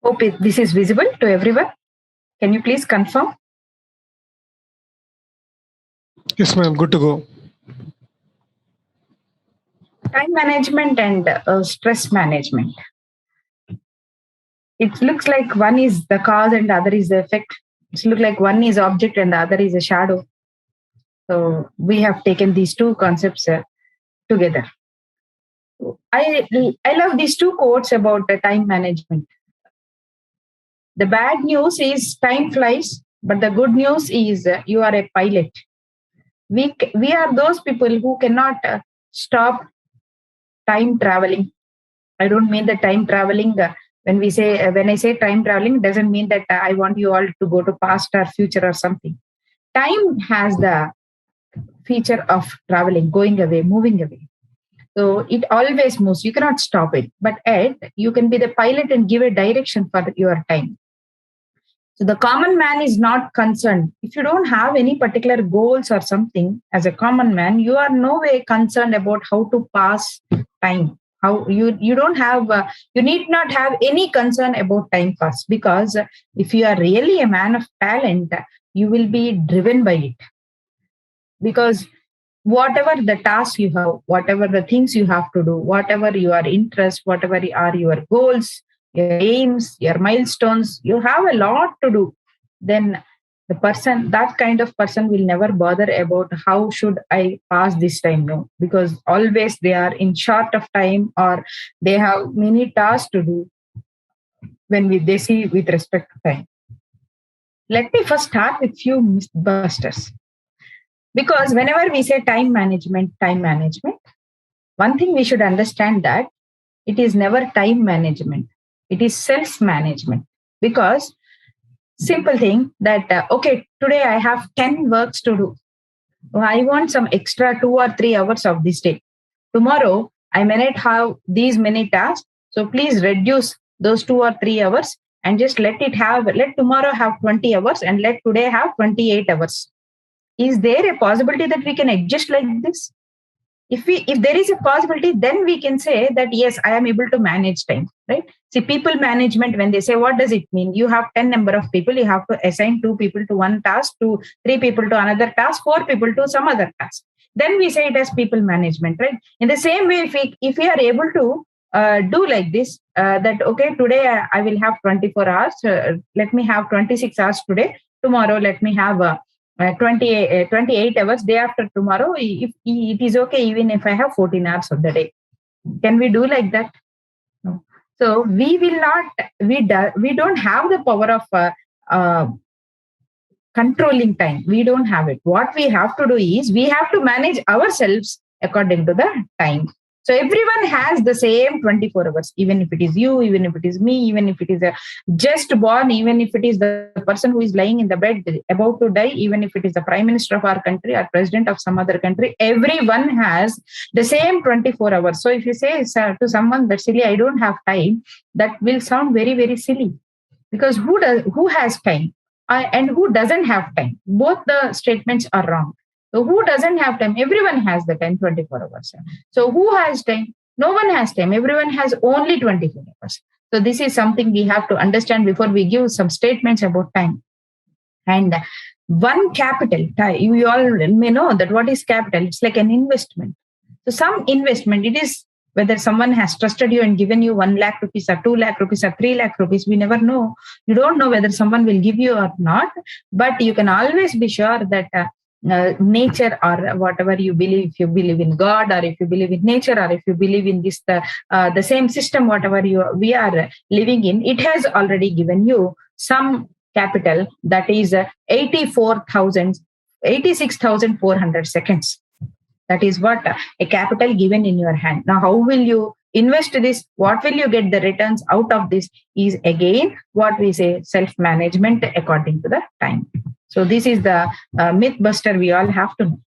Hope this is visible to everyone. Can you please confirm? Yes, ma'am. Good to go. Time management and stress management. It looks like one is the cause and the other is the effect. It looks like one is object and the other is a shadow. So we have taken these two concepts together. I love these two quotes about the time management. The bad news is time flies, but the good news is you are a pilot. We are those people who cannot stop time traveling. I don't mean the time traveling. When I say time traveling, doesn't mean that I want you all to go to past or future or something. Time has the feature of traveling, going away, moving away. So it always moves. You cannot stop it. But yet, you can be the pilot and give a direction for your time. So the common man is not concerned. If you don't have any particular goals or something as a common man, you are no way concerned about how to pass time. How you don't have you need not have any concern about time pass, because if you are really a man of talent, you will be driven by it. Because whatever the task you have, whatever the things you have to do, whatever your interest, whatever are your goals, your aims, your milestones, you have a lot to do. Then that kind of person will never bother about how should I pass this time. No, because always they are in short of time or they have many tasks to do they see with respect to time. Let me first start with few mythbusters. Because whenever we say time management, one thing we should understand that it is never time management. It is self-management. Because simple thing that, okay, today I have 10 works to do. I want some extra 2 or 3 hours of this day. Tomorrow, I may not have these many tasks. So please reduce those 2 or 3 hours and just let tomorrow have 20 hours and let today have 28 hours. Is there a possibility that we can adjust like this? If there is a possibility, then we can say that, yes, I am able to manage time, right? See, people management, when they say, what does it mean? You have 10 number of people, you have to assign 2 people to one task, 3 people to another task, 4 people to some other task. Then we say it as people management, right? In the same way, if we are able to do like this, that, okay, today I will have 24 hours, let me have 26 hours today, tomorrow let me have 28 hours, day after tomorrow, if it is okay, even if I have 14 hours of the day. Can we do like that? No. So we will not, we don't have the power of controlling time. We don't have it. What we have to do is we have to manage ourselves according to the time. So everyone has the same 24 hours, even if it is you, even if it is me, even if it is a just born, even if it is the person who is lying in the bed about to die, even if it is the prime minister of our country or president of some other country, everyone has the same 24 hours. So if you say to someone that silly, I don't have time, that will sound very, very silly. Because who has time and who doesn't have time? Both the statements are wrong. So who doesn't have time? Everyone has the time, 24 hours. So who has time? No one has time. Everyone has only 24 hours. So this is something we have to understand before we give some statements about time. And one capital, you all may know that what is capital? It's like an investment. So some investment, it is whether someone has trusted you and given you 1 lakh rupees or 2 lakh rupees or 3 lakh rupees, we never know. You don't know whether someone will give you or not, but you can always be sure that nature or whatever you believe, if you believe in God or if you believe in nature or if you believe in this, the same system, whatever we are living in, it has already given you some capital that is 86,400 seconds. That is what a capital given in your hand. Now, how will you invest this? What will you get the returns out of this is again what we say self-management according to the time. So this is the myth buster we all have to know.